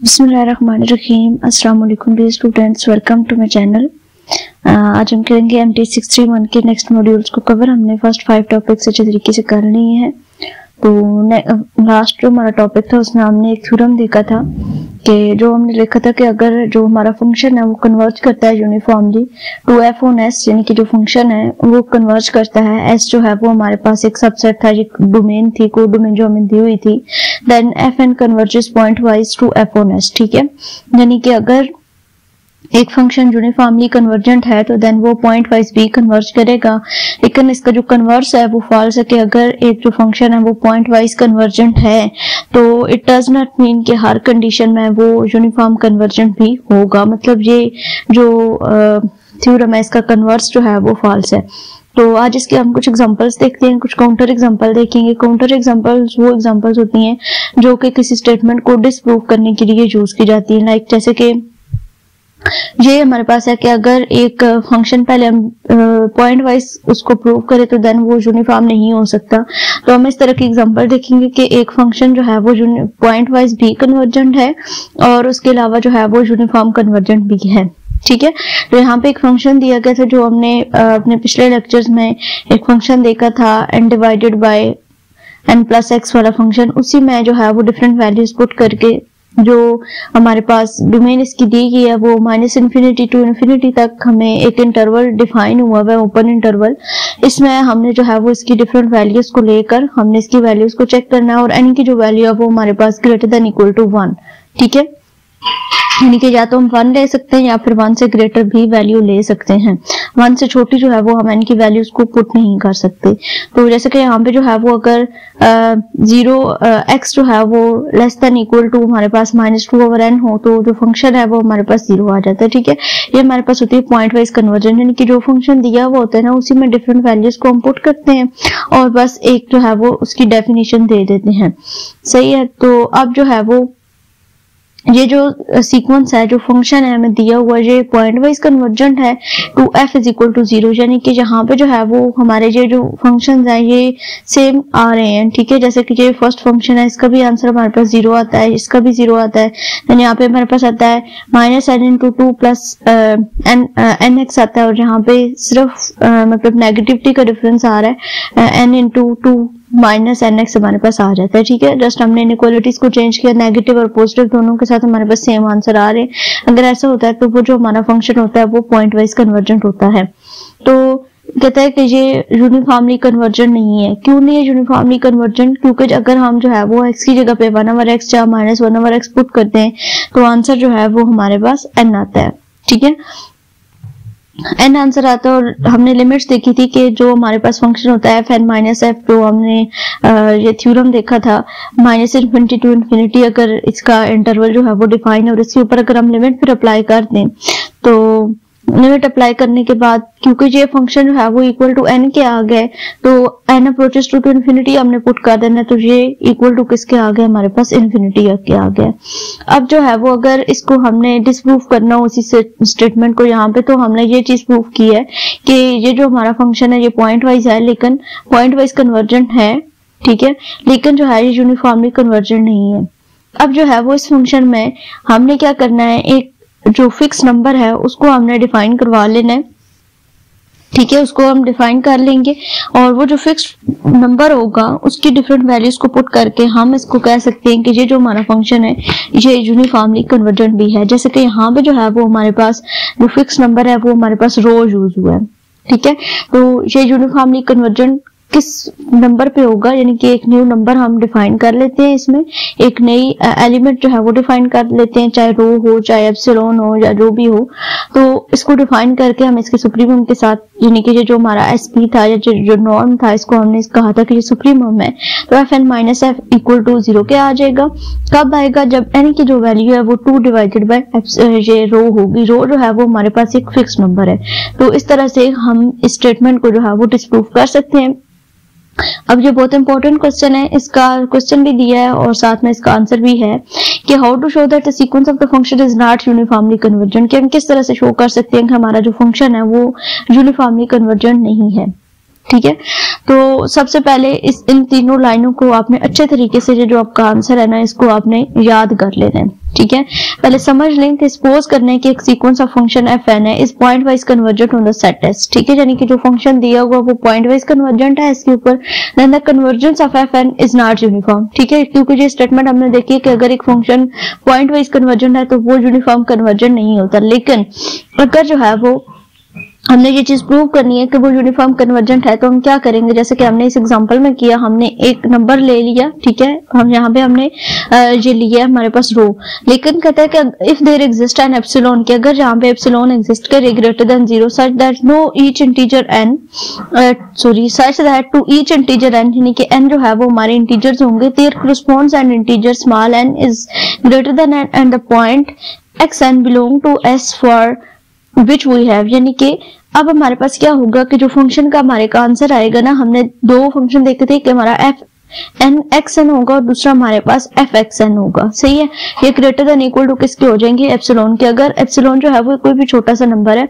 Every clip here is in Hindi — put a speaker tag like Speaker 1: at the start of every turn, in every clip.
Speaker 1: बिस्मिल्लाहिर्रहमानिर्रहीम। अस्सलाम वालेकुम dear students, welcome to my channel. आज हम करेंगे MT 631 के नेक्स्ट मॉड्यूल्स को कवर। हमने फर्स्ट 5 टॉपिक्स अच्छे तरीके से कर लिए हैं। तो लास्ट जो हमारा टॉपिक था उसमें हमने एक थ्योरम देखा था कि जो हमने लिखा था कि अगर जो हमारा फंक्शन है वो कन्वर्ज करता है uniformly to f on s, यानी कि जो फंक्शन है वो कन्वर्ज करता है, s जो है वो हमारे पास एक सबसेट था, एक डोमेन थी, कोड डोमेन जो हमें दी हुई थी, then fn converges pointwise to f on s। ठीक है, यानी कि अगर एक फंक्शन यूनिफॉर्मली कन्वर्जेंट है तो देन वो पॉइंट वाइज भी कन्वर्ज करेगा, लेकिन इसका जो कन्वर्स है वो फॉल्स है कि अगर एक जो फंक्शन है वो पॉइंट वाइज कन्वर्जेंट है तो इट डज नॉट मीन कि हर कंडीशन में वो यूनिफॉर्म कन्वर्जेंट भी होगा। मतलब ये जो थ्योरम है इसका कन्वर्स जो है वो फॉल्स है। तो आज इसके हम कुछ एग्जांपल्स देखते हैं, कुछ काउंटर एग्जांपल देखेंगे। काउंटर एग्जांपल्स वो एग्जांपल्स होती हैं जो कि किसी स्टेटमेंट को डिसप्रूव करने के लिए यूज की जाती है। लाइक जैसे कि ये हमारे पास है कि अगर एक फंक्शन पहले हम पॉइंट वाइज उसको प्रूव करें तो देन वो यूनिफॉर्म नहीं हो सकता। तो हम इस तरह की एग्जांपल देखेंगे कि एक फंक्शन जो है वो पॉइंट वाइज भी कन्वर्जेंट है और उसके अलावा जो है वो यूनिफॉर्म कन्वर्जेंट भी है। ठीक है, तो यहाँ पे एक फंक्शन दिया गया था जो हमने अपने पिछले लेक्चर्स में एक फंक्शन देखा था n divided by n plus x वाला फंक्शन। उसी में जो है वो डिफरेंट वैल्यूज पुट करके जो हमारे पास डोमेन इसकी दी गई है वो -∞ टू ∞ तक हमें एक इंटरवल डिफाइन हुआ है, ओपन इंटरवल। इसमें हमने जो है वो इसकी डिफरेंट वैल्यूज को लेकर हमने इसकी वैल्यूज को चेक करना है और n की जो वैल्यू है वो हमारे पास ग्रेटर देन इक्वल टू 1। ठीक है, यानी कि या तो हम 1 ले सकते हैं या फिर 1 से ग्रेटर भी वैल्यू ले सकते हैं। 1 से छोटी जो है वो हम n की वैल्यूज को पुट नहीं कर सकते। तो जैसे कि यहाँ पे जो है वो अगर 0x जो है वो लेस देन इक्वल टू हमारे पास -2/n हो तो जो फंक्शन है वो हमारे पास 0 आ जाता है। ठीक है, ये हमारे पास होती है पॉइंट वाइज कन्वर्जन, यानी कि जो फंक्शन दिया हुआ होता है ना उसी में डिफरेंट वैल्यूज को हम पुट करते हैं और बस एक जो है वो उसकी डेफिनेशन दे देते हैं। सही है, तो अब जो है वो ये जो सीक्वेंस है, जो फंक्शन है हमें दिया हुआ, ये पॉइंट वाइज कन्वर्जेंट है to f is equal to 0, यानी कि यहाँ पे जो है वो हमारे ये जो फंक्शंस हैं ये सेम आ रहे हैं। ठीक है, जैसे कि ये फर्स्ट फंक्शन है इसका भी आंसर हमारे पास 0 आता है, इसका भी 0 आता है। देन यहाँ पे हमारे पास आता है -n/2 प्लस nx आता है और यहाँ पे सिर्फ मतलब नेगेटिविटी का डिफरेंस आ रहा है, n/2 -nx हमारे पास आ जाता है। ठीक है, जस्ट हमने इनइक्वालिटीज को चेंज किया, नेगेटिव और पॉजिटिव दोनों के साथ हमारे पास सेम आंसर आ रहे हैं। अगर ऐसा होता है तो वो जो हमारा फंक्शन होता है वो पॉइंट वाइज कन्वर्जेंट होता है। तो कहता है कि ये यूनिफॉर्मली कन्वर्जेंट नहीं है। क्यों नहीं है यूनिफॉर्मली कन्वर्जेंट? क्योंकि अगर हम जो है वो x की जगह पे 1/x या -1/x पुट करते हैं तो आंसर जो है वो हमारे पास n आता है। ठीक है, n आंसर आता है और हमने लिमिट्स देखी थी कि जो हमारे पास फंक्शन होता है fn - f, जो हमने ये थ्योरम देखा था -∞ टू ∞, अगर इसका इंटरवल जो है वो डिफाइन है और इसके ऊपर अगर हम लिमिट फिर अप्लाई कर दें तो लिमिट अप्लाई करने के बाद क्योंकि ये फंक्शन जो है वो इक्वल टू n के आ गए तो n अप्रोचेस टू ∞ हमने पुट कर देना, तो ये इक्वल टू किसके आ गए, हमारे पास ∞ के आ गए। अब जो है वो अगर इसको हमने डिसप्रूव करना हो उसी स्टेटमेंट को यहाँ पे, तो हमने ये चीज प्रूव की है कि ये जो हमारा फंक्शन है ये पॉइंट वाइज है, लेकिन पॉइंट वाइज कन्वर्जेंट है। ठीक है, लेकिन जो है ये यूनिफॉर्मली कन्वर्जेंट नहीं है। अब जो है वो इस फंक्शन में हमने क्या करना है, एक जो फिक्स नंबर है उसको हमने डिफाइन करवा लेना है। ठीक है, उसको हम डिफाइन कर लेंगे और वो जो फिक्स नंबर होगा उसकी डिफरेंट वैल्यूज को पुट करके हम इसको कह सकते हैं कि ये जो हमारा फंक्शन है ये यूनिफॉर्मली कन्वर्जेंट भी है। जैसे कि यहाँ पे जो है वो हमारे पास जो फिक्स नंबर है वो हमारे पास रो यूज हुआ है। ठीक है, तो ये यूनिफॉर्मली कन्वर्जेंट किस नंबर पे होगा, यानी कि एक न्यू नंबर हम डिफाइन कर लेते हैं, इसमें एक नई एलिमेंट जो है वो डिफाइन कर लेते हैं, चाहे रो हो चाहे एप्सिलॉन हो या जो भी हो। तो इसको डिफाइन करके हम इसके सुप्रीमम के साथ, यानी कि ये जो हमारा SP था या जो नॉर्म था इसको हमने कहा था कि ये सुप्रीमम है, तो fn - f इक्वल टू 0 के आ जाएगा। कब आएगा? जब n की जो वैल्यू है वो 2 डिवाइडेड बाय ये रो होगी। रो जो है वो हमारे पास एक फिक्स नंबर है। तो इस तरह से हम इस स्टेटमेंट को जो है वो डिसप्रूव कर सकते हैं। अब ये बहुत इंपॉर्टेंट क्वेश्चन है, इसका क्वेश्चन भी दिया है और साथ में इसका आंसर भी है कि how to show that the sequence of the function is not uniformly convergent, कि हम किस तरह से शो कर सकते हैं कि हमारा जो फंक्शन है वो यूनिफॉर्मली कन्वर्जेंट नहीं है। ठीक है, तो सबसे पहले इन तीनों लाइनों को आपने अच्छे तरीके से जो आपका आंसर है ना इसको आपने याद कर लेना है। ठीक है, पहले समझ लें कि सपोज करने की एक sequence of function F N है is pointwise convergent on the set S, ठीक है, यानी कि जो फंक्शन दिया हुआ वो पॉइंट वाइज कन्वर्जेंट है इसके ऊपर, then the convergence of f N is not uniform, ठीक है, क्योंकि ये स्टेटमेंट हमने देखी है कि अगर एक फंक्शन पॉइंट वाइज कन्वर्जेंट है तो वो यूनिफॉर्म कन्वर्जेंट नहीं होता, लेकिन अगर जो है वो हमने ये चीज प्रूव करनी है कि वो यूनिफॉर्म कन्वर्जेंट है तो हम क्या करेंगे, जैसे कि हमने इस एग्जांपल में किया, हमने एक नंबर ले लिया, ठीक है, हम यहाँ पे हमने ये लिया हमारे पास रो, लेकिन कहता है कि if there exist an epsilon, कि अगर यहाँ पे एप्सिलॉन एग्जिस्ट करे greater than 0 such that no each integer N such that to each integer n, यानी कि एन जो है वो हमारे इंटीजर्स होंगे, there corresponds an integer small n is greater than n and the point x n belong to s for which we have, यानी कि अब हमारे पास क्या होगा कि जो फंक्शन का हमारे का आंसर आएगा ना, हमने दो फंक्शन देखे थे कि हमारा एफ एन एक्स एन होगा और दूसरा हमारे पास एफ एक्स एन होगा, सही है, ये ग्रेटर देन इक्वल टू किसके हो जाएंगे, एप्सिलॉन के। अगर एप्सिलॉन जो है वो कोई भी छोटा सा नंबर है,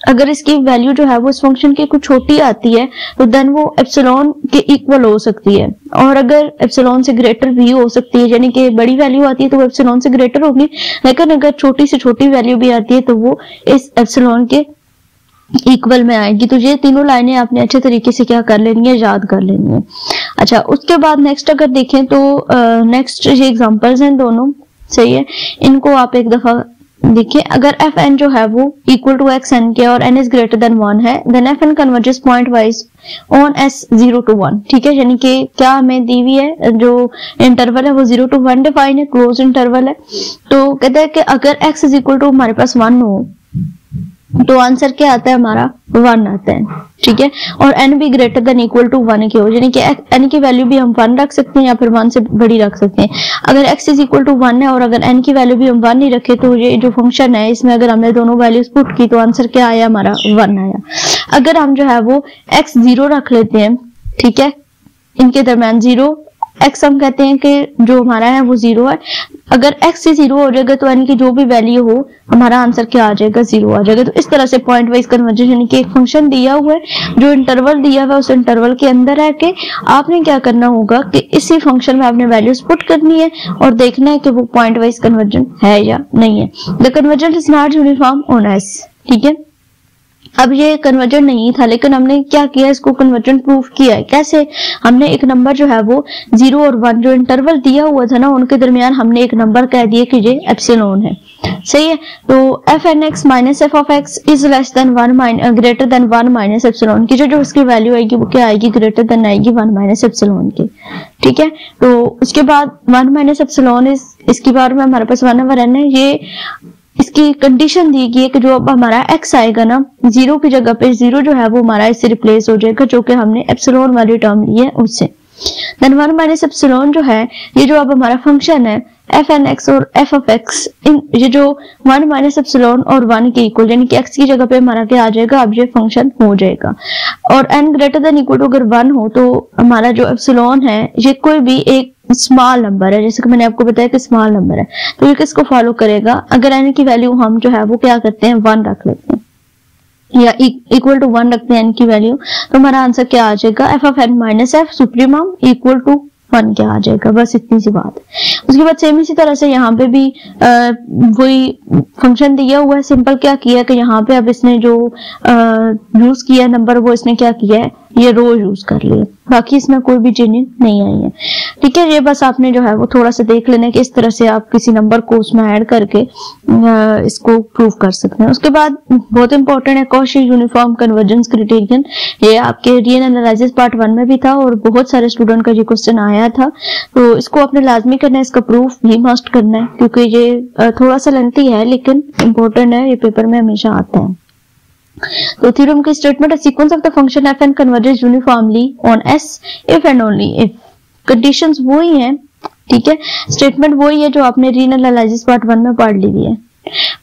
Speaker 1: अगर इसकी वैल्यू जो है वो इस फंक्शन की कुछ छोटी आती है तो देन वो एप्सिलॉन के इक्वल हो सकती है, और अगर एप्सिलॉन से ग्रेटर भी हो सकती है, यानी कि बड़ी वैल्यू आती है तो वो एप्सिलॉन से ग्रेटर होगी, लेकिन अगर छोटी से छोटी वैल्यू भी आती है तो वो इस एप्सिलॉन के इक्वल में आएगी। तो ये तीनों लाइनें आपने अच्छे तरीके से क्या कर लेनी है, याद कर लेनी है। अच्छा, उसके बाद नेक्स्ट अगर देखें तो नेक्स्ट ये एग्जांपल्स हैं दोनों, सही है, इनको आप एक दफा देखिए। अगर एफ एन जो है वो इक्वल टू एक्स एन के और एन इज ग्रेटर देन 1 है, then f N converges pointwise on s 0 to 1, ठीक है, यानी कि क्या हमें दी हुई है, जो इंटरवल है वो 0 to 1 डिफाइन है, क्लोज इंटरवल है। तो कहते हैं कि अगर एक्स इज इक्वल टू हमारे पास 1 हो तो आंसर क्या आता है हमारा, 1 आता है, ठीक है, और n भी ग्रेटर देन इक्वल टू 1 की हो, यानी कि n की वैल्यू भी हम 1 रख सकते हैं या फिर 1 से बड़ी रख सकते हैं। अगर x इज इक्वल टू 1 है और अगर n की वैल्यू भी हम 1 नहीं रखे तो ये जो फंक्शन है इसमें अगर हमने दोनों वैल्यूज पुट की तो आंसर क्या आया हमारा, 1 आया। अगर हम जो है वो x 0 रख लेते हैं, ठीक है, इनके दरम्यान 0 x हम कहते हैं कि जो हमारा है वो 0 है, अगर x से 0 हो जाएगा तो n की जो भी वैल्यू हो हमारा आंसर क्या आ जाएगा, 0 आ जाएगा। तो इस तरह से पॉइंट वाइज कन्वर्जन, यानी कि एक फंक्शन दिया हुआ है, जो इंटरवल दिया हुआ है उस इंटरवल के अंदर है कि आपने क्या करना होगा कि इसी फंक्शन में आपने वैल्यूज पुट करनी है और देखना है कि वो पॉइंट वाइज कन्वर्जन है या नहीं है। The conversion is not uniform on S, ठीक है। अब ये कन्वर्जन नहीं था, लेकिन हमने क्या किया, इसको कन्वर्जन प्रूफ किया है। कैसे, हमने एक नंबर जो है वो 0 और 1 जो इंटरवल दिया हुआ था ना उनके दरमियान हमने एक नंबर कह दिया कि ये एप्सिलॉन है, सही है। तो f N x minus f of x is less than 1 greater than 1 minus epsilon की, जो इसकी वैल्यू आएगी वो क्या आएगी, ग्रेटर देन आएगी 1 माइनस एप्सिलॉन की, ठीक है। तो उसके बाद 1 माइनस एप्सिलॉन इज, इसकी बार में हमारे पास 1 ओवर n है, ये इसकी कंडीशन दी गई है कि जो अब हमारा x आएगा ना 0 की जगह पे 0 जो है वो हमारा इससे रिप्लेस हो जाएगा, जो कि हमने एप्सिलॉन वाली टर्म ली है उससे। देन 1 माइनस एप्सिलॉन जो है, ये जो अब हमारा फंक्शन है एफ एन एक्स और एफ ऑफ एक्स, इन ये जो 1 माइनस एप्सिलॉन और 1 के इक्वल, यानी कि x की जगह पे हमारा क्या आ जाएगा, अब ये फंक्शन हो जाएगा। और n greater than equal to अगर 1 हो तो हमारा जो एप्सिलॉन है ये कोई भी एक स्मॉल नंबर है, जैसे कि मैंने आपको बताया कि स्मॉल नंबर है, तो ये किसको फॉलो करेगा, अगर n की वैल्यू हम जो है वो क्या करते हैं 1 रख लेते हैं या इक्वल टू 1 रखते हैं n की वैल्यू, तो हमारा आंसर क्या आ जाएगा, f of n minus f supremum equal to 1 क्या आ जाएगा, बस इतनी सी बात है। उसके बाद सेम इसी तरह से यहाँ पे भी वही फंक्शन दिया हुआ है, सिंपल क्या किया कि यहाँ पे अब इसने जो यूज किया नंबर वो इसने क्या किया है, ये रो यूज कर लिया, बाकी इसमें कोई भी चेंजिंग नहीं आई है, ठीक है। ये बस आपने जो है वो थोड़ा सा देख लेना कि इस तरह से आप किसी नंबर को उसमें ऐड करके इसको प्रूव कर सकते हैं। उसके बाद बहुत इंपॉर्टेंट है कॉशी यूनिफॉर्म कन्वर्जेंस क्राइटेरियन, ये आपके रीजन एनालिसिस पार्ट 1 में भी था और बहुत सारे स्टूडेंट का ये क्वेश्चन आया था, तो इसको आपने लाजमी करना है, इसका प्रूफ भी मस्ट करना है, क्योंकि ये थोड़ा सा लेंथी है लेकिन इंपॉर्टेंट है, ये पेपर में हमेशा आता है। तो थ्योरम की स्टेटमेंट है, sequence of the function F N converges uniformly on s if and only if, conditions वही हैं, ठीक है, स्टेटमेंट वही है जो आपने रीजनल एनालिसिस पार्ट 1 में पढ़ ली है।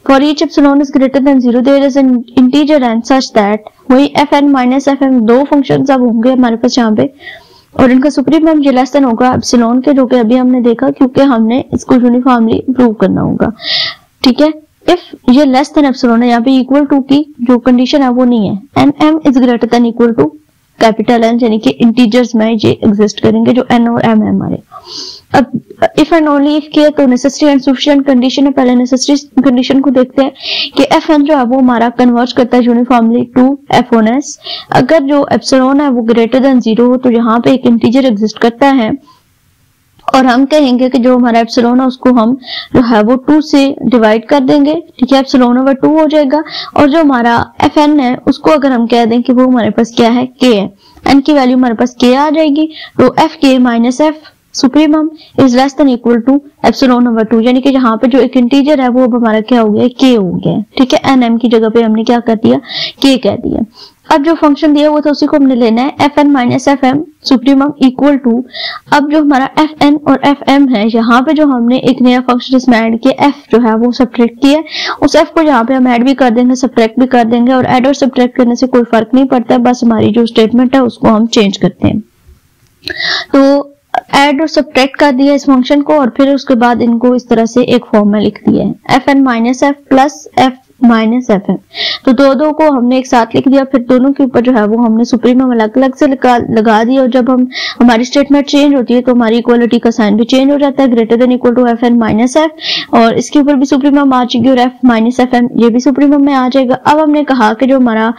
Speaker 1: For each epsilon is greater than 0 there is an integer N such that, वही F N minus F N दो फंक्शंस अब होंगे हमारे पास यहाँ पे, और इनका सुप्रीमम ये लेस देन होगा एप्सिलॉन के, जो कि अभी हमने देखा, क्योंकि हमने इसको यूनिफॉर्मली प्रूव करना होगा, ठीक है। इफ ये लेस देन एप्सिलॉन है, यहाँ पे इक्वल टू की जो कंडीशन है वो नहीं है, n m is greater than equal to capital n, यानी कि इंटीजर्स में ये एग्जिस्ट करेंगे जो एन और एम है हमारे। अब इफ एंड ओनली इफ किया तो नेसेसरी एंड सफिशिएंट कंडीशन है। पहले नेसेसरी कंडीशन को देखते हैं कि fn जो है वो हमारा कन्वर्ज करता है यूनिफॉर्मली टू f1s। अगर जो एप्सिलॉन है वो ग्रेटर देन 0 हो तो यहाँ पे एक इंटीजर एग्जिस्ट करता है और हम कहेंगे कि जो हमारा एप्सिलॉन है उसको हम जो है वो 2 से डिवाइड कर देंगे, ठीक है, एप्सिलॉन ओवर 2 हो जाएगा। और जो हमारा fn है उसको अगर हम कह दें कि वो हमारे पास क्या है, k है, n की वैल्यू हमारे पास k आ जाएगी, तो fk minus f supremum is less than equal to epsilon over 2, यानी कि यहाँ पे जो एक इंटीजर है वो अब हमारा क्या हो गया, k हो गया, ठीक है। nm की जगह पे हमने क्या कर दिया, k कह दिया। अब जो फंक्शन दिया हुआ था उसी को हमने लेना है, fn minus fm supremum equal to, अब जो हमारा fn और fm है यहाँ पे जो हमने एक नया फंक्शन इसमें ऐड किया, f जो है वो सब्ट्रैक्ट किया, उस f को यहाँ पे हम ऐड भी कर देंगे, सब्ट्रैक्ट भी कर देंगे, और ऐड और सब्ट्रैक्ट करने से कोई फर्क नहीं पड़ता है, बस हमारी जो स्टेटमेंट है उसको हम चेंज करते हैं। तो ऐड और सब्ट्रैक्ट कर दिया इस फंक्शन को, और फिर उसके बाद इनको इस तरह से एक फॉर्म में लिख दिया है, fn minus f plus f minus fm। तो दो को हमने एक साथ लिख दिया, फिर दोनों के ऊपर जो है वो हमने सुप्रीमम अलग अलग से लगा दिया, और जब हम हमारी स्टेटमेंट चेंज होती है तो हमारी इक्वालिटी का साइन भी चेंज हो जाता है, greater than equal to fn minus f, और इसके ऊपर भी सुप्रीमम आ जाएगी, और f माइनस fm ये भी सुप्रीमम में आ जाएगा। अब हमने कहा कि जो हमारा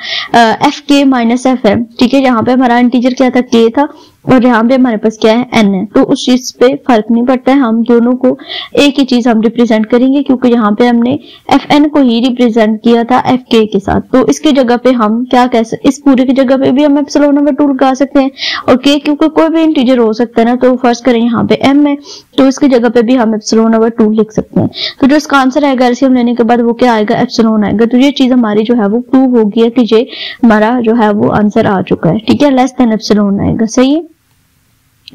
Speaker 1: fk माइनस f है, ठीक है, यहाँ पे हमारा इंटीजर क्या था, k था, और यहाँ पे हमारे पास क्या है, n है, तो उस चीज पे फर्क नहीं पड़ता है, हम दोनों को एक ही चीज हम रिप्रेजेंट करेंगे, क्योंकि यहाँ पे हमने fn को ही रिप्रेजेंट किया था fk के साथ। तो इसकी जगह पे हम क्या कह सकते, इस पूरे की जगह पे भी हम एप्सिलॉन ओवर 2 लगा सकते हैं, और k क्योंकि कोई भी इंटीजर हो सकता है ना, तो फर्स्ट करें यहाँ पे m है, तो इसकी जगह पे भी हम एप्सिलॉन ओवर 2 लिख सकते हैं। तो जो इसका आंसर आएगा एलसीएम लेने के बाद वो क्या आएगा, एप्सिलॉन आएगा। तो ये चीज हमारी जो है वो प्रूव हो गई है कि ये हमारा जो है वो आंसर आ चुका है, ठीक है, लेस देन एप्सिलॉन आएगा, सही है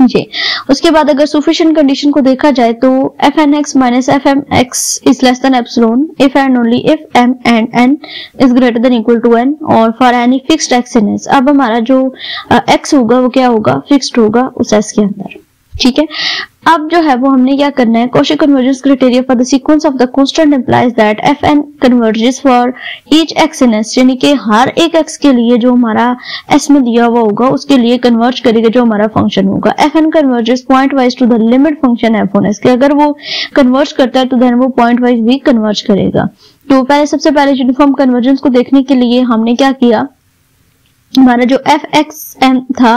Speaker 1: जी। उसके बाद अगर सफिशिएंट कंडीशन को देखा जाए तो fnx minus fmx is less than epsilon if and only if m and n is greater than equal to n, और for any fixed x in s। अब हमारा जो x होगा वो क्या होगा, फिक्स्ड होगा उस s के अंदर, ठीक है। अब जो है वो हमने क्या करना है, Cauchy convergence criteria for the sequence of the constant implies that fn converges for each x in s, यानी कि हर एक x के लिए जो हमारा s में दिया हुआ होगा उसके लिए कन्वर्ज करेगा जो हमारा फंक्शन होगा। fn converges pointwise to the limit function f1s, कि अगर वो कन्वर्ज करता है तो देन वो पॉइंट वाइज भी कन्वर्ज करेगा। तो पहले सबसे पहले यूनिफॉर्म कन्वर्जेंस को देखने के लिए हमने क्या किया, हमारा जो fxm था,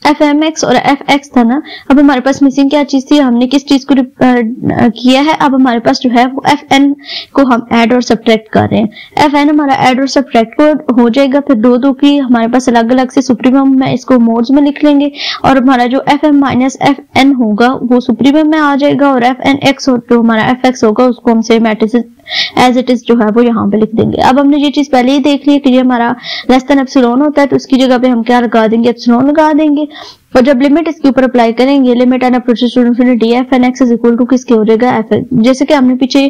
Speaker 1: fmx और fx था ना, अब हमारे पास मिसिंग क्या चीज थी, हमने किस चीज को किया है, अब हमारे पास जो है वो fn को हम ऐड और सब्ट्रैक्ट कर रहे हैं। fn हमारा ऐड और सब्ट्रैक्ट को हो जाएगा, फिर दो की हमारे पास अलग अलग से सुप्रीमम में इसको मोड्स में लिख लेंगे, और हमारा जो fm माइनस fn होगा वो सुप्रीमम में आ जाएगा, और fnx जो हमारा fx होगा उसको हम सेम एज इट इज जो है वो यहाँ पे लिख देंगे। अब हमने ये चीज पहले ही देख ली कि ये हमारा लेस देन एप्सिलॉन होता है, तो इसकी जगह पे हम क्या लगा देंगे, एप्सिलॉन लगा देंगे, और जब लिमिट इसके ऊपर अप्लाई करेंगे, limit N approaches to infinity fnx is equal to किसके हो जाएगा, f। जैसे कि हमने पीछे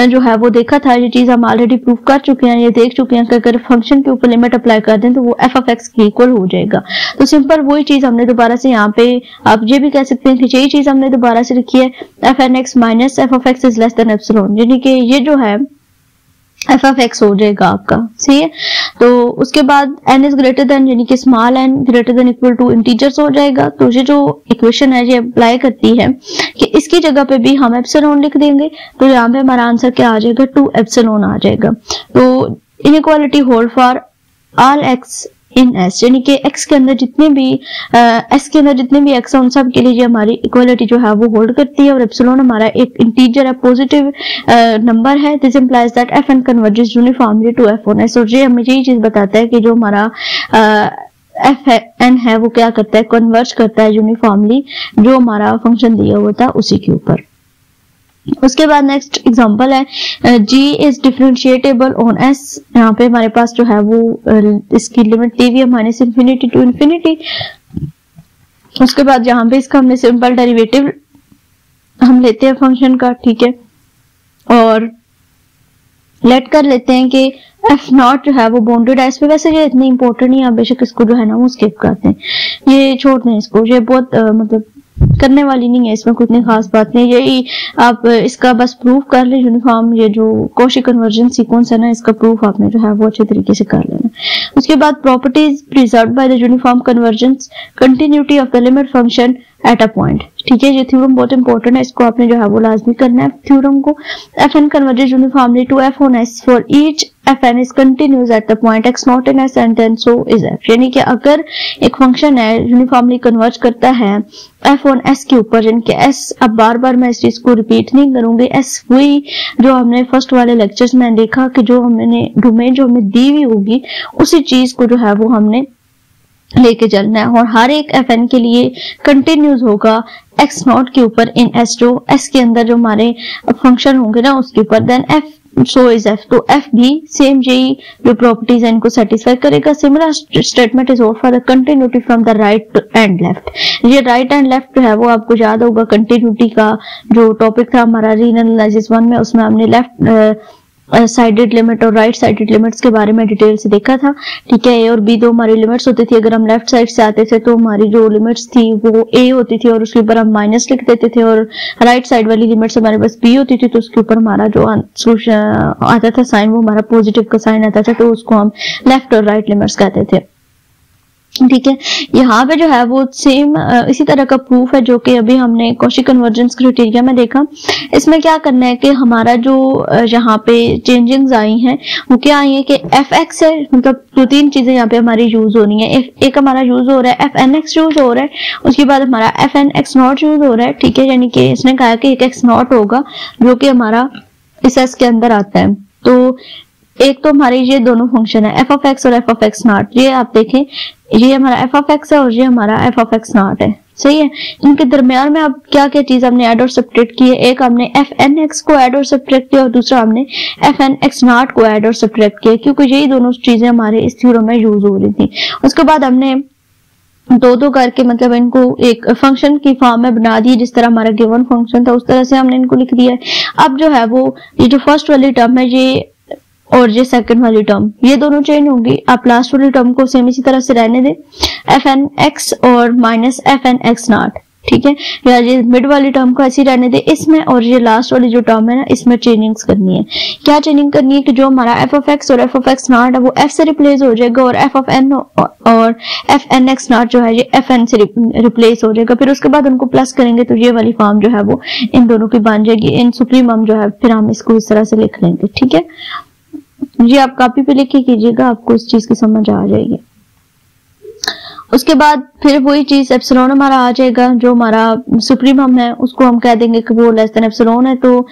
Speaker 1: जो है वो देखा था, ये चीज हम ऑलरेडी प्रूव कर चुके हैं, ये देख चुके हैं कि अगर फंक्शन के ऊपर लिमिट अप्लाई कर दें तो वो f ऑफ x के इक्वल हो जाएगा। तो सिंपल वही चीज हमने दोबारा से यहाँ पे, आप ये भी कह सकते हैं कि यही चीज हमने दोबारा से लिखी है, fnx minus f of x is less than epsilon, यानी कि ये जो है f ऑफ x हो जाएगा आपका, सही है। तो उसके बाद n इज ग्रेटर देन, यानी कि small n greater than equal to integers हो जाएगा। तो ये जो इक्वेशन है ये अप्लाई करती है कि इसकी जगह पे भी हम एप्सिलॉन लिख देंगे, तो यहाँ पे हमारा आंसर क्या आ जाएगा, 2 एप्सिलॉन आ जाएगा। तो inequality hold for all x in s, यानी कि x के अंदर जितने भी s के अंदर जितने भी x है उन सब के लिए हमारी इक्वालिटी जो है वो होल्ड करती है, और एप्सिलॉन हमारा एक इंटीजर है, पॉजिटिव नंबर है। This implies that fn converges uniformly to f1s, और ये हमें यही चीज बताता है कि जो हमारा fn है वो क्या करता है, कन्वर्ज करता है यूनिफॉर्मली जो हमारा फंक्शन दिया हुआ था उसी के ऊपर। उसके बाद नेक्स्ट एग्जांपल है, g इज डिफरेंशिएटेबल ऑन s, यहाँ पे हमारे पास जो है वो इसकी लिमिट दी हुई है माइनस इंफिनिटी टू इंफिनिटी। उसके बाद यहाँ पे इसका हमने सिंपल डेरिवेटिव हम लेते हैं फंक्शन का, ठीक है, और लेट कर लेते हैं कि f नॉट जो है वो बाउंडेड है इस पे। वैसे ये इतनी इंपॉर्टेंट नहीं है, बेशक इसको जो है ना वो स्किप करते हैं, ये छोड़ दें इसको, ये बहुत मतलब करने वाली नहीं है, इसमें कुछ नहीं खास बात नहीं, यही आप इसका बस प्रूफ कर ले यूनिफॉर्म, ये जो कॉची कन्वर्जन सीक्वेंस है ना, इसका प्रूफ आपने जो है वो अच्छे तरीके से कर लेना। उसके बाद properties preserved by the uniform convergence continuity of the limit function at a point. ठीक है, ये थ्योरम बहुत इंपॉर्टेंट है, इसको आपने जो है वो लाजमी करना है थ्योरम को। F N converges uniformly to F on s for each f N is continuous at the point x naught in s and then so is f. यानी कि अगर एक फंक्शन है यूनिफॉर्मली कन्वर्ज करता है एफ ऑन एस के ऊपर, यानी कि एस, अब बार बार मैं इस चीज को रिपीट नहीं करूंगी, एस वही जो हमने फर्स्ट वाले लेक्चर्स में देखा कि जो हमने डोमेन जो हमें दी हुई होगी उसी चीज को जो है वो हमने लेके चलना है, और हर एक एफ एन के लिए कंटिन्यूस होगा एक्स नॉट के ऊपर इन एस, जो एस के अंदर जो हमारे फंक्शन होंगे ना उसके ऊपर, then f so is f. तो एफ भी सेम यही जो प्रॉपर्टीज है इनको सेटिस्फाई करेगा। Similar statement is for the continuity from the right and left. ये राइट एंड लेफ्ट जो है वो आपको याद होगा, कंटिन्यूटी का जो टॉपिक था हमारा रीएनालिसिस 1 में, उसमें हमने लेफ्ट साइडेड लिमिट और राइट साइडेड लिमिट्स के बारे में डिटेल से देखा था। ठीक है, ए और बी दो हमारी लिमिट्स होती थी, अगर हम लेफ्ट साइड से आते थे तो हमारी जो लिमिट्स थी वो ए होती थी और उसके ऊपर हम माइनस लिख देते थे, और राइट साइड वाली लिमिट्स हमारे पास बी होती थी तो उसके ऊपर हमारा जो आता था साइन वो हमारा पॉजिटिव का साइन आता था, तो उसको हम लेफ्ट और राइट लिमिट्स कहते थे। ठीक है, यहाँ पे जो है वो सेम इसी तरह का प्रूफ है जो कि अभी हमने कॉची कन्वर्जेंस क्राइटेरिया में देखा। इसमें क्या करना है कि हमारा जो यहाँ पे चेंजिंग्स आई हैं वो क्या आई है कि एफ एक्स है, मतलब दो तीन चीजें यहाँ पे हमारी यूज हो रही है। एक हमारा यूज हो रहा है एफ एन एक्स यूज हो रहा है, उसके बाद हमारा f N x naught use हो रहा है। ठीक है, यानी कि इसने कहा कि एक एक्स नॉट होगा जो कि हमारा इस एस के अंदर आता है। तो एक तो हमारे ये दोनों फंक्शन है एफ ऑफ एक्स और एफ ऑफ एक्स नॉट, ये आप देखें ये हमारा एफ ऑफ एक्स है और ये हमारा एफ ऑफ एक्स नॉट है। सही है, इनके दरमियान में अब क्या क्या चीज हमने ऐड और सब्ट्रैक्ट की है, एक हमने एफ एन एक्स को ऐड और सब्ट्रैक्ट किया और दूसरा हमने एफ एन एक्स नॉट को ऐड और सब्ट्रैक्ट किया, क्योंकि यही दोनों चीजें हमारे इस थ्योरम में यूज हो रही थी। उसके बाद हमने दो दो करके मतलब इनको एक फंक्शन की फॉर्म में बना दिए, जिस तरह हमारा गिवन फंक्शन था उस तरह से हमने इनको लिख दिया है। अब जो है वो ये जो फर्स्ट वाली टर्म है ये और ये सेकंड वाली टर्म ये दोनों चेंज होंगी। आप लास्ट वाली टर्म को सेम इसी तरह से रहने दें, एफ एन एक्स और minus F N x naught. ठीक है, या ये मिड वाली टर्म को ऐसी रहने दे इसमें, और ये लास्ट वाली जो टर्म है ना इसमें चेंजिंग्स करनी है। क्या चेंजिंग करनी है कि जो हमारा एफ ऑफ एक्स और एफ ऑफ एक्स नॉट है वो एफ से रिप्लेस हो जाएगा, और एफ ऑफ एन और एफ एन एक्स नॉट जो है ये एफ एन से रिप्लेस हो जाएगा। फिर उसके बाद उनको प्लस करेंगे तो ये वाली फॉर्म जो है वो इन दोनों की बन जाएगी। इन सुप्रीमम जो है फिर हम इसको इस तरह से लिख लेंगे। ठीक है, जी आप कॉपी पे लिख के कीजिएगा, आपको इस चीज की समझ आ जाएगी। उसके बाद फिर वही चीज एप्सिलॉन हमारा आ जाएगा, जो हमारा सुप्रीमम है उसको हम कह देंगे कि वो लेस देन एप्सिलॉन है, तो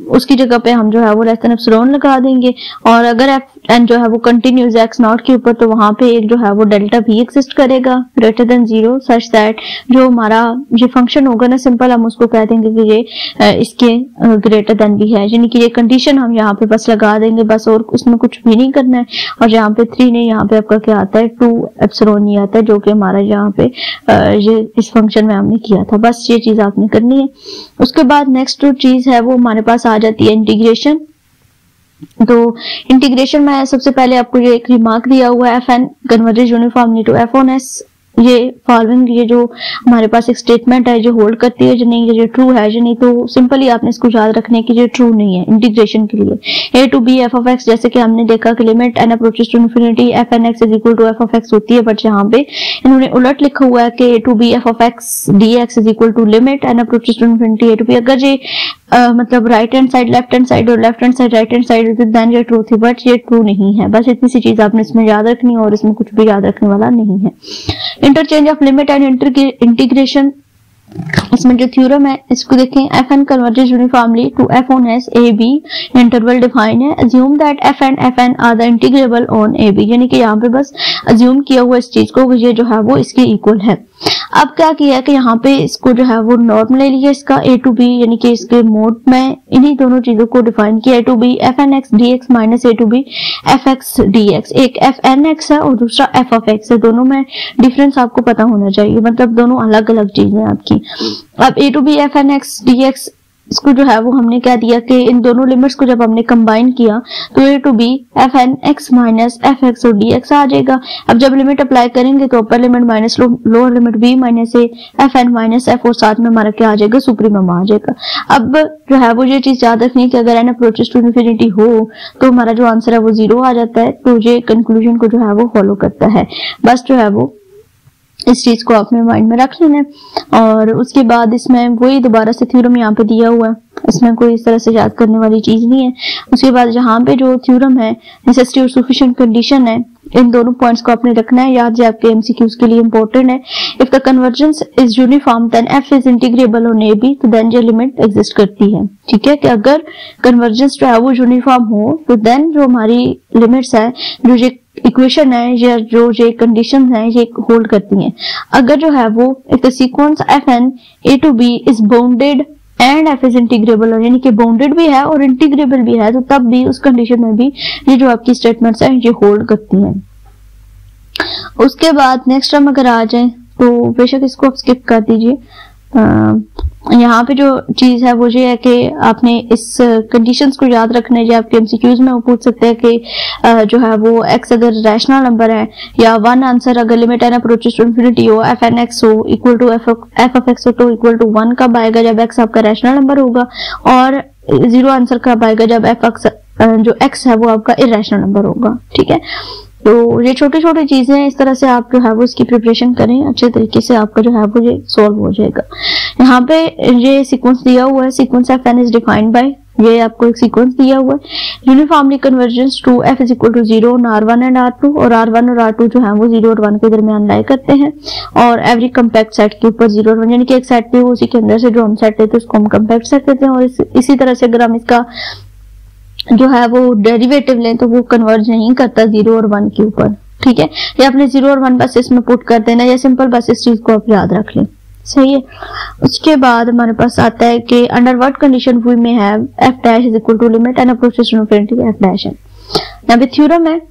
Speaker 1: उसकी जगह पे हम जो है वो लेस देन एप्सिलॉन लगा देंगे। और अगर एफ एन जो है वो कंटिन्यूस एक्स नॉट के ऊपर, तो वहां पे एक जो है वो डेल्टा भी एग्जिस्ट करेगा ग्रेटर देन 0 सच दैट जो हमारा ये फंक्शन होगा ना सिंपल हम उसको कह देंगे कि ये इसके ग्रेटर देन भी है, यानी कि ये कंडीशन हम यहाँ पे बस लगा देंगे बस, और उसमें कुछ भी नहीं करना है। और यहाँ पे 3 नहीं, यहाँ पे आपका क्या आता है 2 एप्सिलॉन ही आता है, जो कि हमारा यहाँ पे ये इस फंक्शन में हमने किया था। बस ये चीज आपने करनी है। उसके बाद नेक्स्ट जो चीज है वो हमारे पास आ जाती है इंटीग्रेशन। तो इंटीग्रेशन में सबसे पहले आपको ये एक रिमार्क दिया हुआ है, f N converges uniformly to F on s. ये फॉलोइंग ये जो हमारे पास एक स्टेटमेंट है जो होल्ड करती है, जो नहीं ये ट्रू है जो नहीं, तो सिंपली आपने इसको याद रखने की ये ट्रू नहीं है इंटीग्रेशन के लिए। A to B F of X, जैसे कि हमने देखा कि limit N approaches to infinity F N X is equal to F of X होती है, बट यहाँ पे इन्होंने उलट लिखा हुआ है कि A to B F of X D X is equal to limit N approaches to infinity A to B. अगर ये मतलब right hand side left hand side और left hand side right hand side होती देन ये ट्रू थी, बट ये ट्रू नहीं है। बस इतनी सी चीज आपने इसमें याद रखनी है और इसमें कुछ भी याद रखने वाला नहीं है। Interchange of limit and integration, इसमें जो थ्योरम है इसको देखें, F N converges uniformly to F on S A B, interval define है, assume that F N are the integrable on A B, यानी कि यहाँ पे बस अज्यूम किया हुआ इस चीज को ये जो है वो इसके इक्वल है। अब क्या किया है कि यहाँ पे इसको जो है वो नॉर्म ले लिया इसका ए टू बी, यानी कि इसके मोड में इन्हीं दोनों चीजों को डिफाइन किया, A to B F N X D X minus A to B F X D X. एक एफ एन एक्स है और दूसरा एफ ऑफ एक्स है, दोनों में डिफरेंस आपको पता होना चाहिए, मतलब दोनों अलग अलग चीजें आपकी। अब A to B F N X D X इसको जो है वो हमने क्या दिया कि इन दोनों लिमिट्स को जब हमने कंबाइन किया तो A to B F N x minus F X और डी एक्स आ जाएगा। अब जब लिमिट अप्लाई करेंगे तो upper limit minus lower limit B minus A F N minus F और साथ में हमारा क्या आ जाएगा, सुप्रीमम आ जाएगा। अब जो है वो ये चीज याद रखनी है कि अगर एन अप्रोचेस टू इन्फिनिटी हो तो हमारा जो आंसर है वो 0 आ जाता है। तो ये कंक्लूजन को जो है वो फॉलो करता है। बस जो है वो इस चीज को आपने माइंड में रख लेना है। और उसके बाद इसमें वही दोबारा से थ्योरम यहाँ पे दिया हुआ है, इसमें कोई इस तरह से याद करने वाली चीज नहीं है। उसके बाद जहां पे जो थ्योरम है नेसेसिटी और सफिशिएंट कंडीशन है, इन दोनों पॉइंट्स को आपने रखना है याद, जो आपके एमसीक्यूज के लिए इंपॉर्टेंट है। If the convergence is uniform then f is integrable on A b, तो देन ये लिमिट एग्जिस्ट करती है। ठीक है, कि अगर कन्वर्जेंस जो है वो यूनिफॉर्म हो तो देन जो हमारी लिमिट्स है, जो ये इक्वेशन है या जो ये कंडीशन है, ये होल्ड करती हैं। अगर जो है वो if the sequence F n a to b is bounded and f is integrable, यानी कि बाउंडेड भी है और इंटीग्रेबल भी है, तो तब भी उस कंडीशन में भी ये जो आपकी स्टेटमेंट्स हैं ये होल्ड करती हैं। उसके बाद नेक्स्ट हम अगर आ जाए तो बेशक इसको आप स्किप कर दीजिए। यहाँ पे जो चीज है वो ये है कि आपने इस कंडीशंस को याद रखना है। जो आपके एमसीक्यूज में वो पूछ सकते हैं कि जो है वो x अगर रैशनल नंबर है या वन आंसर अगर limit N approaches to infinity हो, एफ एन एक्स हो equal to F of x हो तो इक्वल टू 1 कब आएगा, जब x आपका रैशनल नंबर होगा, और 0 आंसर कब आएगा, जब जो x है वो आपका इरेशनल नंबर होगा। ठीक है, तो ये छोटी छोटी चीजें हैं, इस तरह से आप जो है वो इसकी प्रिपरेशन करें अच्छे तरीके से, आपका जो है वो ये सॉल्व हो जाएगा। यहाँ पे ये सीक्वेंस दिया हुआ है, sequence F N is defined by, ये आपको एक सीक्वेंस दिया हुआ है, uniformly convergence to F is equal to 0 on R1 and R2, और R1 और R2 जो है वो 0 और 1 के दरमियान लाई करते हैं, और एवरी कम्पैक्ट सेट के ऊपर 0 और 1, यानी कि एक सेट पे उसी के अंदर से जो हम सेट लेते हैं उसको हम कम्पैक्ट सेट कहते हैं। और इसी तरह से अगर हम इसका जो है वो डेरिवेटिव लें तो वो कन्वर्ज नहीं करता 0 और 1 के ऊपर। ठीक है, ये आपने 0 और 1 बस इसमें पुट कर देना, या सिंपल बस इस चीज को आप याद रख लें। सही है। उसके बाद हमारे पास आता है कि under what condition we may have F dash is equal to limit N approaches to infinity F dash है। यहाँ पे थ्योरम है,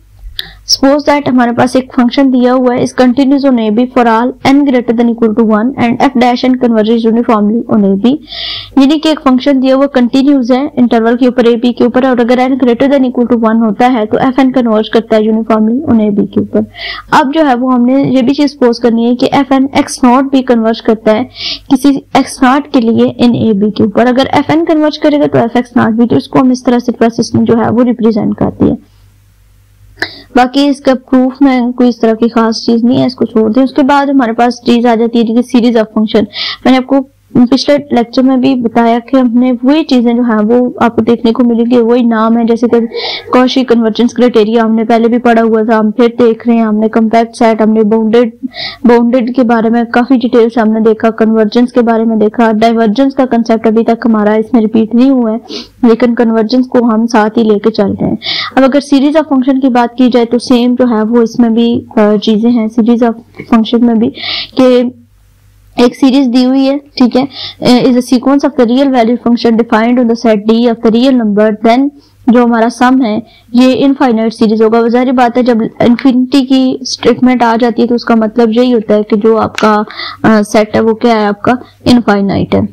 Speaker 1: सपोज दैट हमारे पास एक फंक्शन दिया हुआ है, is continuous on A B for all n greater than equal to 1 and f dash N converges uniformly on A B, यानी कि एक फंक्शन दिया हुआ कंटिन्यूस है इंटरवल के ऊपर ए बी के ऊपर, और अगर n greater than equal to 1 होता है तो f n कन्वर्ज करता है यूनिफॉर्मली ऑन ए बी के ऊपर। अब जो है वो हमने ये भी चीज सपोज करनी है कि f n x नॉट भी कन्वर्ज करता है किसी x नॉट के लिए इन ए बी के ऊपर। अगर f n कन्वर्ज करेगा तो f x नॉट भी, तो इसको हम इस तरह से प्रोसेस में जो है वो रिप्रेजेंट करती है। बाकी इसका प्रूफ में कोई इस तरह की खास चीज नहीं है, इसको छोड़ दें। उसके बाद हमारे पास चीज आ जाती है सीरीज ऑफ फंक्शन। मैंने आपको पिछले लेक्चर में भी बताया कि हमने वही चीजें जो है वो आपको देखने को मिलेगी, वही नाम है, जैसे कि कॉची कन्वर्जेंस क्राइटेरिया हमने पहले भी पढ़ा हुआ था, हम फिर देख रहे हैं। हमने कम्पैक्ट सेट, हमने बाउंडेड के बारे में काफी डिटेल से हमने देखा, कन्वर्जेंस के बारे में देखा, डाइवर्जेंस का कंसेप्ट अभी तक हमारा इसमें रिपीट नहीं हुआ है, लेकिन कन्वर्जेंस को हम साथ ही लेके चल रहे हैं। अब अगर सीरीज ऑफ फंक्शन की बात की जाए तो सेम जो है वो इसमें भी चीजें हैं सीरीज ऑफ फंक्शन में भी, कि एक सीरीज दी हुई है, ठीक है, is a sequence of the real value function defined on the set D of the real number, then जो हमारा सम है ये इनफाइनाइट सीरीज होगा। जाहिर बात है जब इन्फिनिटी की स्टेटमेंट आ जाती है तो उसका मतलब यही होता है कि जो आपका सेट है वो क्या है, आपका इनफाइनाइट है।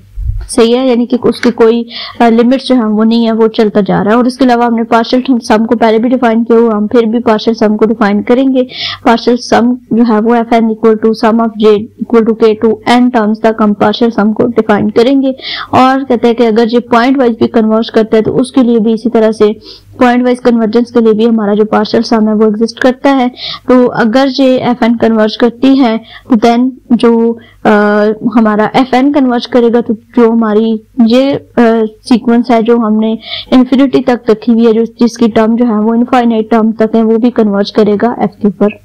Speaker 1: सही है, यानी कि उसकी कोई लिमिट्स जो है वो नहीं है, वो चलता जा रहा है। और इसके अलावा हमने पार्शियल सम को पहले भी डिफाइन किया हुआ, हम फिर भी पार्शियल सम को डिफाइन करेंगे। पार्शियल सम जो है वो F N equal to sum of J equal to K to N terms तक हम पार्शियल सम को डिफाइन करेंगे। और कहते हैं कि अगर ये पॉइंट वाइज भी कन्वर्ज करता है तो उसके लिए भी इसी तरह से पॉइंट वाइज कन्वर्जेंस के लिए भी हमारा जो पार्शियल सम है वो एग्जिस्ट करता है। तो अगर ये एफ एन कन्वर्ज करती है तो देन जो हमारा एफ एन कन्वर्ज करेगा तो जो हमारी ये सीक्वेंस है जो हमने इन्फिनिटी तक रखी हुई है, जो जिसकी टर्म जो है वो इनफाइनाइट टर्म तक है, वो भी कन्वर्ज करेगा एफ के ऊपर।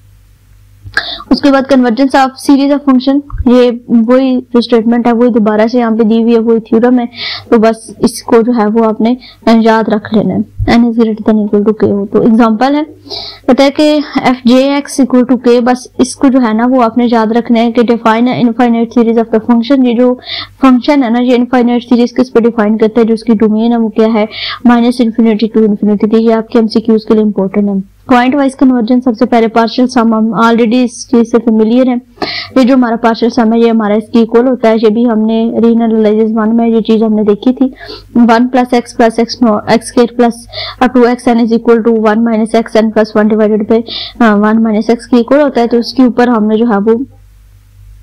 Speaker 1: उसके बाद convergence of series of function, ये वही जो स्टेटमेंट है वही दोबारा से यहाँ पे दी हुई है, वही थ्योरम है, तो बस इसको जो है वो आपने याद रख लेना है। n is greater than equal to k हो तो एग्जांपल है, कहता है कि F J X equal to K, बस इसको जो है ना वो आपने याद रखना है कि define infinite series of the function. ये जो फंक्शन है ना ये इनफाइनाइट सीरीज किस पे डिफाइन करता है, जो उसकी डोमेन है वो क्या है, माइनस इन्फिनिटी टू इन्फिनिटी। ये आपके एमसीक्यूज के लिए इंपॉर्टेंट है। पॉइंट वाइज कन्वर्जेंस, सबसे पहले पार्शियल सम, हम ऑलरेडी इस चीज से फेमिलियर है। ये जो हमारा पार्शियल सम है ये हमारा इसके इक्वल होता है। ये भी हमने रीएनालाइसिस 1 में ये चीज हमने देखी थी। 1 + x + x² plus 2xn is equal to 1 - xn + 1 divided by 1 - x के इक्वल होता है। तो इसके ऊपर हमने जो है वो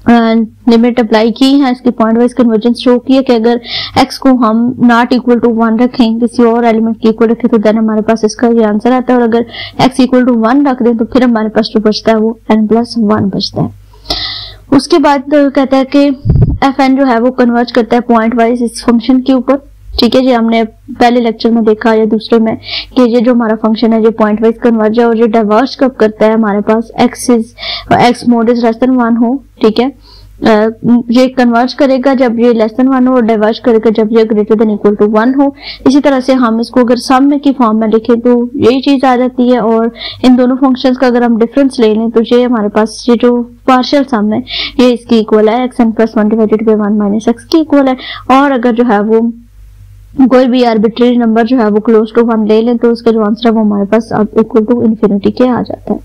Speaker 1: लिमिट अप्लाई की है, इसकी पॉइंट वाइज कन्वर्जेंस शो की है कि अगर x को हम नॉट इक्वल टू 1 रखें, किसी और एलिमेंट के इक्वल रखें, तो देन हमारे पास इसका ये आंसर आता है। और अगर x इक्वल टू 1 रख दें तो फिर हमारे पास जो बचता है वो n + 1 बचता है। उसके बाद कहता है कि fn जो है वो कन्वर्ज करता है पॉइंट वाइज इस फंक्शन के ऊपर। ठीक है जी, हमने पहले लेक्चर में देखा या दूसरे में कि ये जो हमारा फंक्शन है ये पॉइंट वाइज कन्वर्ज है और ये डाइवर्ज कब करता है, हमारे पास x mode is less than 1 हो। ठीक है, ये कन्वर्ज करेगा जब ये लेस देन 1 हो और डाइवर्ज करेगा जब ये ग्रेटर देन इक्वल टू 1 हो। इसी तरह से हम इसको अगर सम में की फॉर्म में लिखें तो यही चीज आ जाती है। और इन दोनों फंक्शंस का अगर हम डिफरेंस ले लें तो ये हमारे पास ये जो पार्शियल सम है ये इसकी इक्वल है, xn + 1 डिवाइडेड बाय 1 - x की इक्वल है। और अगर जो है वो कोई भी आर्बिट्रेरी नंबर जो है वो क्लोज टू 1 ले लें तो उसका जो आंसर है वो हमारे पास अब इक्वल टू इन्फिनिटी के आ जाता है।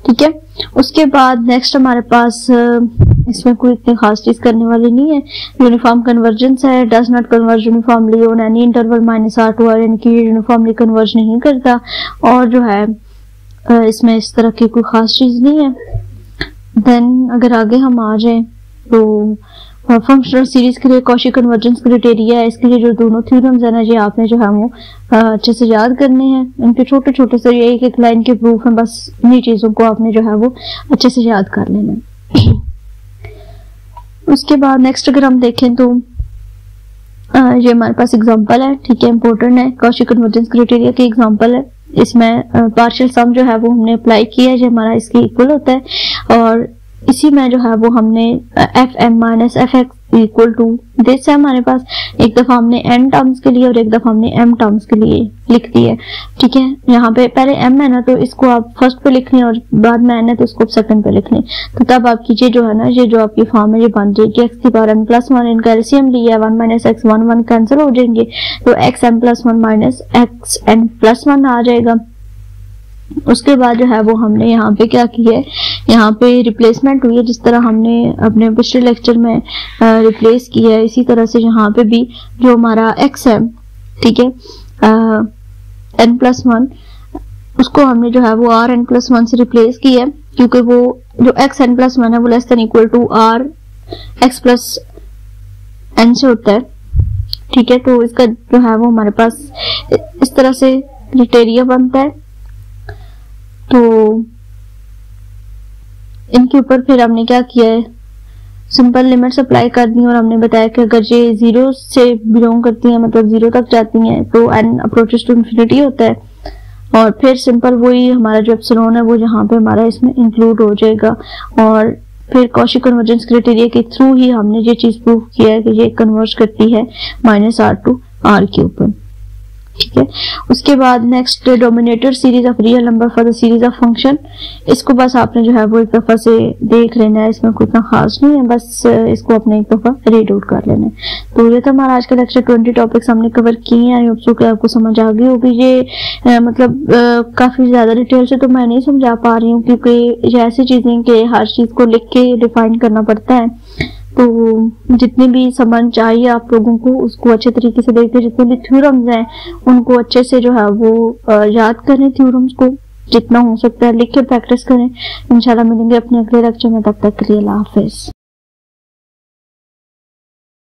Speaker 1: ठीक है, उसके बाद नेक्स्ट हमारे पास इसमें कोई इतनी खास चीज करने वाली नहीं है। यूनिफॉर्म कन्वर्जेंस है, does not converge uniformly on any interval -r to r, यानी कि यूनिफॉर्मली कन्वर्ज नहीं करता। और जो है इसमें इस तरह की कोई खास चीज नहीं है। देन अगर आगे हम आ जाए तो फंक्शनल सीरीज के लिए कॉची कन्वर्जेंस क्राइटेरिया है। इसके लिए जो दोनों थ्योरम्स है ना ये आपने जो है वो अच्छे से याद करने हैं। इनके छोटे छोटे से ये एक लाइन के प्रूफ है, बस इन्हीं चीजों को आपने जो है वो अच्छे से याद कर लेना है। उसके बाद नेक्स्ट अगर हम देखें तो ये हमारे पास एग्जांपल है। ठीक है, इंपॉर्टेंट है, कॉची कन्वर्जेंस क्राइटेरिया की एग्जांपल है। इसमें पार्शियल सम जो है वो हमने अप्लाई किया है, जो हमारा इसके इक्वल होता है। और इसी में जो है वो हमने fm - fx equal to this है हमारे पास। एक दफा हमने n टर्म्स के लिए और एक दफा हमने m टर्म्स के लिए लिख दी है। ठीक है, यहाँ पे पहले m है ना तो इसको आप फर्स्ट पे लिख लें और बाद में n है तो इसको सेकंड पे लिख लें। तो तब आपकी ये जो है ना ये जो आपकी फॉर्म है ये बन जाएगी x⁻n + 1, इनका एलसीएम लिया 1 - x 1 कैंसिल हो जाएंगे तो xm + 1 - xn + 1 आ जाएगा। उसके बाद जो है वो हमने यहाँ पे क्या किया है, यहाँ पे रिप्लेसमेंट हुई है। जिस तरह हमने अपने पिछले लेक्चर में रिप्लेस किया है इसी तरह से यहाँ पे भी जो हमारा x है, ठीक है, n + 1 उसको हमने जो है वो rn + 1 से रिप्लेस किया है, क्योंकि वो जो xn + 1 है वो less than equal to r x + n से होता है। ठीक है, तो इसका जो है वो हमारे पास इस तरह से क्राइटेरिया बनता है। तो इनके ऊपर फिर हमने क्या किया है, सिंपल लिमिट्स अप्लाई कर दी और हमने बताया कि अगर ये 0 से बिलोंग करती हैं, मतलब 0 तक जाती हैं, तो n अप्रोचेस टू इन्फिनिटी होता है। और फिर सिंपल वही हमारा जो एप्सिलॉन है वो जहाँ पे हमारा इसमें इंक्लूड हो जाएगा। और फिर कॉची कन्वर्जेंस क्राइटेरिया के थ्रू ही हमने ये चीज प्रूव किया है कि ये कन्वर्ज करती है -r to r के ऊपर। ठीक है, उसके बाद next dominated series of real number for the series of function. इसको बस आपने जो है वो एक दफा से देख लेना है, इसमें कोई इतना खास नहीं है, बस इसको अपने एक दफा रीड आउट कर लेना है। तो ये था हमारा आज का लेक्चर। 20 टॉपिक्स हमने कवर किए हैं। आई होप सो कि आपको समझ आ गई होगी। ये मतलब काफी ज्यादा डिटेल से तो मैं नहीं समझा पा रही हूँ, क्योंकि ये ऐसी चीजें कि हर चीज को लिख के डिफाइन करना पड़ता है। तो जितनी भी समझ चाहिए आप लोगों को उसको अच्छे तरीके से देखते, जितने भी थ्योरम्स हैं उनको अच्छे से जो है वो याद करें, थ्योरम्स को जितना हो सकता है लिख के प्रैक्टिस करें। इंशाल्लाह मिलेंगे अपने अगले लेक्चर में, तब तक के लिए अल्लाह हाफिज।